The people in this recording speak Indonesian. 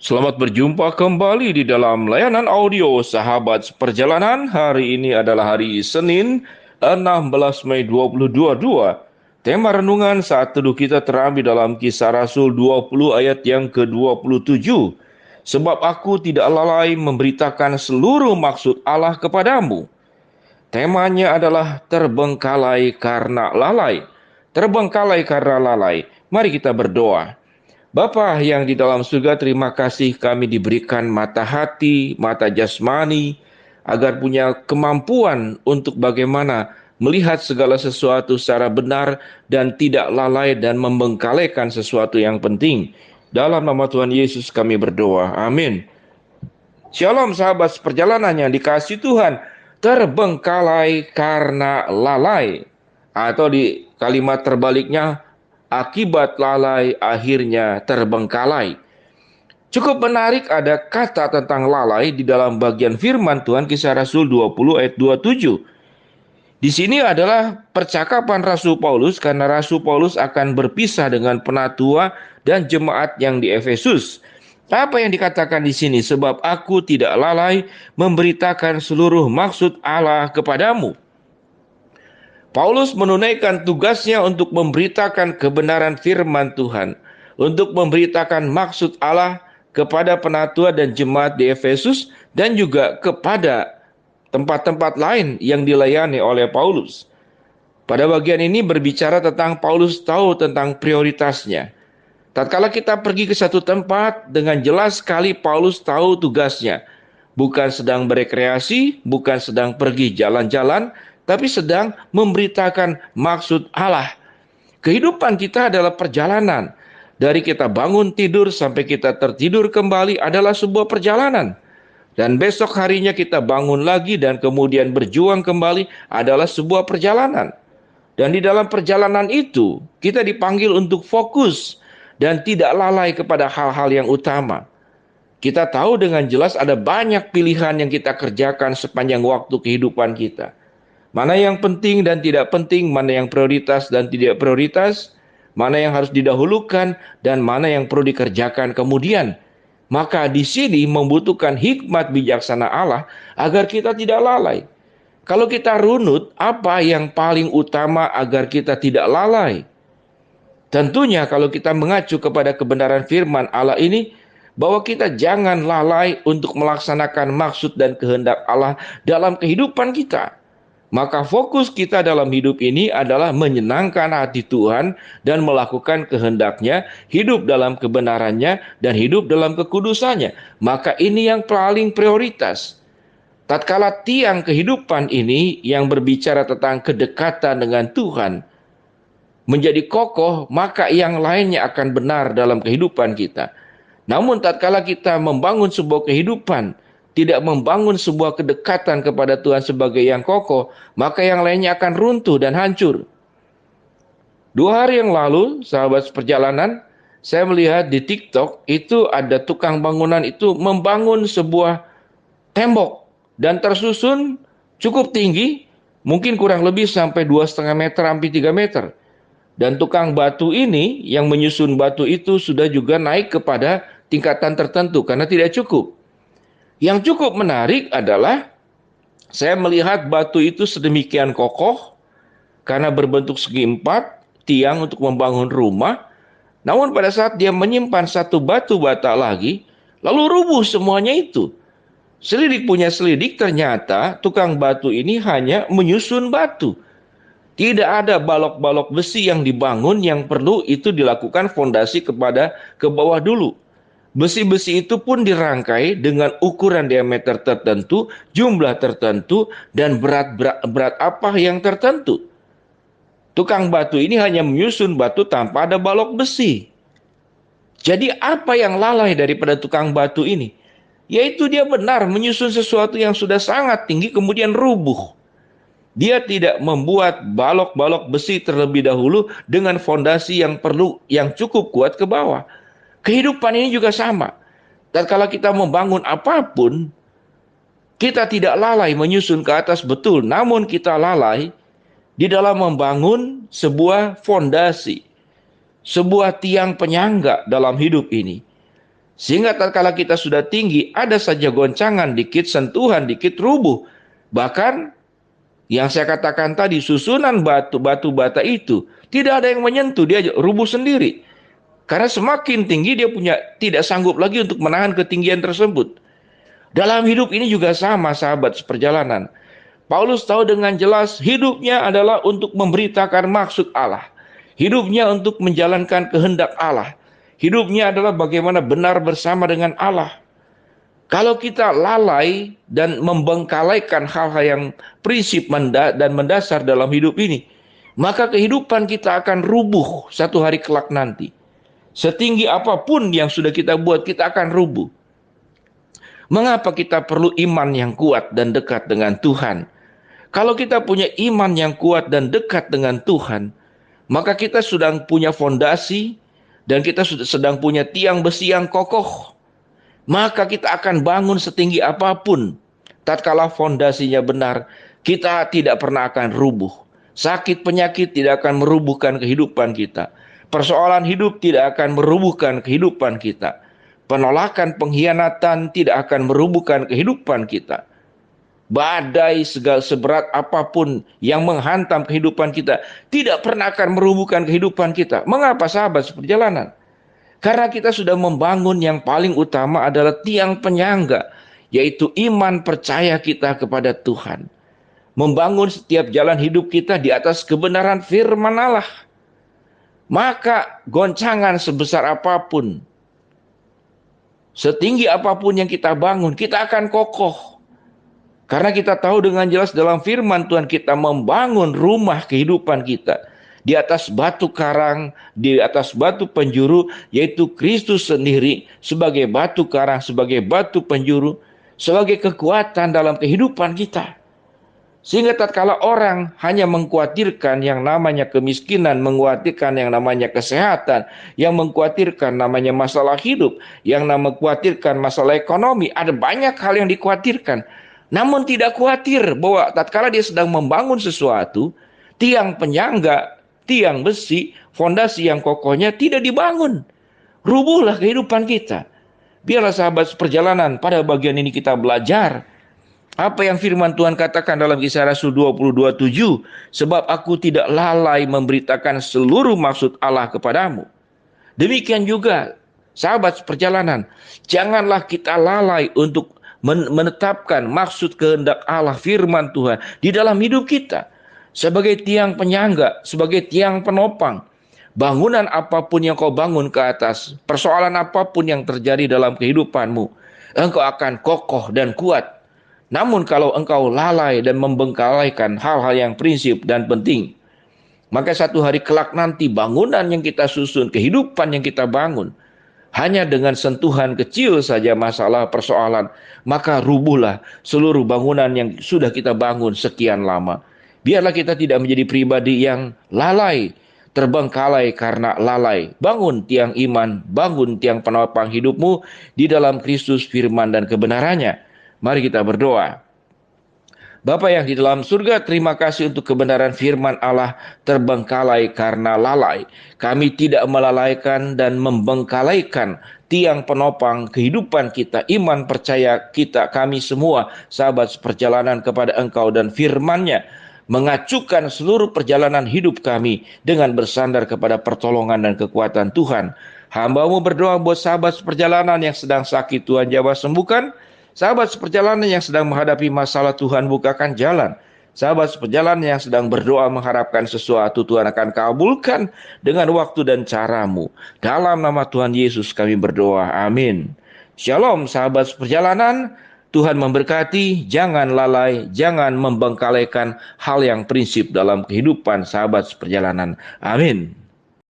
Selamat berjumpa kembali di dalam layanan audio Sahabat Seperjalanan. Hari ini adalah hari Senin, 16 Mei 2022. Tema renungan saat teduh kita terambil dalam Kisah Rasul 20 ayat yang ke-27. Sebab aku tidak lalai memberitakan seluruh maksud Allah kepadamu. Temanya adalah terbengkalai karena lalai. Terbengkalai karena lalai. Mari kita berdoa. Bapa yang di dalam surga, terima kasih kami diberikan mata hati, mata jasmani, agar punya kemampuan untuk bagaimana melihat segala sesuatu secara benar dan tidak lalai dan membengkalaikan sesuatu yang penting. Dalam nama Tuhan Yesus kami berdoa. Amin. Shalom sahabat seperjalanan yang dikasihi Tuhan. Terbengkalai karena lalai. Atau di kalimat terbaliknya, akibat lalai akhirnya terbengkalai. Cukup menarik ada kata tentang lalai di dalam bagian firman Tuhan Kisah Rasul 20 ayat 27. Di sini adalah percakapan Rasul Paulus karena Rasul Paulus akan berpisah dengan penatua dan jemaat yang di Efesus. Apa yang dikatakan di sini? Sebab aku tidak lalai memberitakan seluruh maksud Allah kepadamu. Paulus menunaikan tugasnya untuk memberitakan kebenaran firman Tuhan, untuk memberitakan maksud Allah kepada penatua dan jemaat di Efesus dan juga kepada tempat-tempat lain yang dilayani oleh Paulus. Pada bagian ini berbicara tentang Paulus tahu tentang prioritasnya. Tatkala kita pergi ke satu tempat, dengan jelas sekali Paulus tahu tugasnya. Bukan sedang berekreasi, bukan sedang pergi jalan-jalan, tapi sedang memberitakan maksud Allah. Kehidupan kita adalah perjalanan. Dari kita bangun tidur sampai kita tertidur kembali adalah sebuah perjalanan. Dan besok harinya kita bangun lagi dan kemudian berjuang kembali adalah sebuah perjalanan. Dan di dalam perjalanan itu, kita dipanggil untuk fokus dan tidak lalai kepada hal-hal yang utama. Kita tahu dengan jelas ada banyak pilihan yang kita kerjakan sepanjang waktu kehidupan kita. Mana yang penting dan tidak penting, mana yang prioritas dan tidak prioritas, mana yang harus didahulukan dan mana yang perlu dikerjakan kemudian. Maka di sini membutuhkan hikmat bijaksana Allah agar kita tidak lalai. Kalau kita runut, apa yang paling utama agar kita tidak lalai? Tentunya kalau kita mengacu kepada kebenaran firman Allah ini, bahwa kita jangan lalai untuk melaksanakan maksud dan kehendak Allah dalam kehidupan kita. Maka fokus kita dalam hidup ini adalah menyenangkan hati Tuhan dan melakukan kehendaknya, hidup dalam kebenarannya, dan hidup dalam kekudusannya. Maka ini yang paling prioritas. Tatkala tiang kehidupan ini yang berbicara tentang kedekatan dengan Tuhan menjadi kokoh, maka yang lainnya akan benar dalam kehidupan kita. Namun tatkala kita membangun sebuah kehidupan, tidak membangun sebuah kedekatan kepada Tuhan sebagai yang kokoh, maka yang lainnya akan runtuh dan hancur. 2 hari yang lalu, sahabat seperjalanan, saya melihat di TikTok itu ada tukang bangunan itu membangun sebuah tembok dan tersusun cukup tinggi, mungkin kurang lebih sampai 2,5 meter, hampir 3 meter. Dan tukang batu ini yang menyusun batu itu sudah juga naik kepada tingkatan tertentu karena tidak cukup. Yang cukup menarik adalah saya melihat batu itu sedemikian kokoh karena berbentuk segi empat, tiang untuk membangun rumah. Namun pada saat dia menyimpan satu batu bata lagi, lalu rubuh semuanya itu. Selidik punya selidik, ternyata tukang batu ini hanya menyusun batu. Tidak ada balok-balok besi yang dibangun, yang perlu itu dilakukan fondasi ke bawah dulu. Besi-besi itu pun dirangkai dengan ukuran diameter tertentu, jumlah tertentu, dan berat apa yang tertentu. Tukang batu ini hanya menyusun batu tanpa ada balok besi. Jadi apa yang lalai daripada tukang batu ini? Yaitu dia benar menyusun sesuatu yang sudah sangat tinggi kemudian rubuh. Dia tidak membuat balok-balok besi terlebih dahulu dengan fondasi yang cukup kuat ke bawah. Kehidupan ini juga sama. Dan kalau kita membangun apapun, kita tidak lalai menyusun ke atas betul, namun kita lalai di dalam membangun sebuah fondasi, sebuah tiang penyangga dalam hidup ini. Sehingga tatkala kita sudah tinggi, ada saja goncangan, dikit sentuhan, dikit rubuh. Bahkan yang saya katakan tadi, susunan batu bata itu tidak ada yang menyentuh, dia rubuh sendiri. Karena semakin tinggi dia tidak sanggup lagi untuk menahan ketinggian tersebut. Dalam hidup ini juga sama, sahabat seperjalanan. Paulus tahu dengan jelas hidupnya adalah untuk memberitakan maksud Allah. Hidupnya untuk menjalankan kehendak Allah. Hidupnya adalah bagaimana benar bersama dengan Allah. Kalau kita lalai dan membengkalaikan hal-hal yang prinsip dan mendasar dalam hidup ini, maka kehidupan kita akan rubuh satu hari kelak nanti. Setinggi apapun yang sudah kita buat, kita akan rubuh. Mengapa kita perlu iman yang kuat dan dekat dengan Tuhan? Kalau kita punya iman yang kuat dan dekat dengan Tuhan, maka kita sedang punya fondasi dan kita sedang punya tiang besi yang kokoh. Maka kita akan bangun setinggi apapun. Tatkala fondasinya benar, kita tidak pernah akan rubuh. Sakit penyakit tidak akan merubuhkan kehidupan kita. Persoalan hidup tidak akan merubuhkan kehidupan kita. Penolakan, pengkhianatan tidak akan merubuhkan kehidupan kita. Badai segala seberat apapun yang menghantam kehidupan kita tidak pernah akan merubuhkan kehidupan kita. Mengapa, sahabat seperjalanan? Karena kita sudah membangun yang paling utama adalah tiang penyangga, yaitu iman percaya kita kepada Tuhan. Membangun setiap jalan hidup kita di atas kebenaran firman Allah. Maka goncangan sebesar apapun, setinggi apapun yang kita bangun, kita akan kokoh. Karena kita tahu dengan jelas dalam firman Tuhan, kita membangun rumah kehidupan kita di atas batu karang, di atas batu penjuru, yaitu Kristus sendiri sebagai batu karang, sebagai batu penjuru, sebagai kekuatan dalam kehidupan kita. Sehingga tatkala orang hanya mengkhawatirkan yang namanya kemiskinan, mengkhawatirkan yang namanya kesehatan, yang mengkhawatirkan namanya masalah hidup, yang mengkhawatirkan masalah ekonomi, ada banyak hal yang dikhawatirkan. Namun tidak khawatir bahwa tatkala dia sedang membangun sesuatu, tiang penyangga, tiang besi, fondasi yang kokohnya tidak dibangun. Rubuhlah kehidupan kita. Biarlah sahabat seperjalanan, pada bagian ini kita belajar apa yang firman Tuhan katakan dalam Kisah Rasul 20:27. Sebab aku tidak lalai memberitakan seluruh maksud Allah kepadamu. Demikian juga sahabat seperjalanan, janganlah kita lalai untuk menetapkan maksud kehendak Allah, firman Tuhan di dalam hidup kita. Sebagai tiang penyangga, sebagai tiang penopang. Bangunan apapun yang kau bangun ke atas, persoalan apapun yang terjadi dalam kehidupanmu, engkau akan kokoh dan kuat. Namun kalau engkau lalai dan membengkalaikan hal-hal yang prinsip dan penting, maka satu hari kelak nanti bangunan yang kita susun, kehidupan yang kita bangun, hanya dengan sentuhan kecil saja masalah persoalan, maka rubuhlah seluruh bangunan yang sudah kita bangun sekian lama. Biarlah kita tidak menjadi pribadi yang lalai, terbengkalai karena lalai. Bangun tiang iman, bangun tiang penopang hidupmu di dalam Kristus, firman dan kebenarannya. Mari kita berdoa. Bapa yang di dalam surga, terima kasih untuk kebenaran firman Allah. Terbengkalai karena lalai. Kami tidak melalaikan dan membengkalaikan tiang penopang kehidupan kita, iman percaya kita, kami semua sahabat seperjalanan kepada Engkau dan firman-Nya, mengacukan seluruh perjalanan hidup kami dengan bersandar kepada pertolongan dan kekuatan Tuhan. Hamba-Mu berdoa buat sahabat seperjalanan yang sedang sakit, Tuhan jawab sembuhkan. Sahabat seperjalanan yang sedang menghadapi masalah, Tuhan bukakan jalan. Sahabat seperjalanan yang sedang berdoa mengharapkan sesuatu, Tuhan akan kabulkan dengan waktu dan cara-Mu. Dalam nama Tuhan Yesus kami berdoa. Amin. Shalom sahabat seperjalanan. Tuhan memberkati. Jangan lalai, jangan membengkalaikan hal yang prinsip dalam kehidupan sahabat seperjalanan. Amin.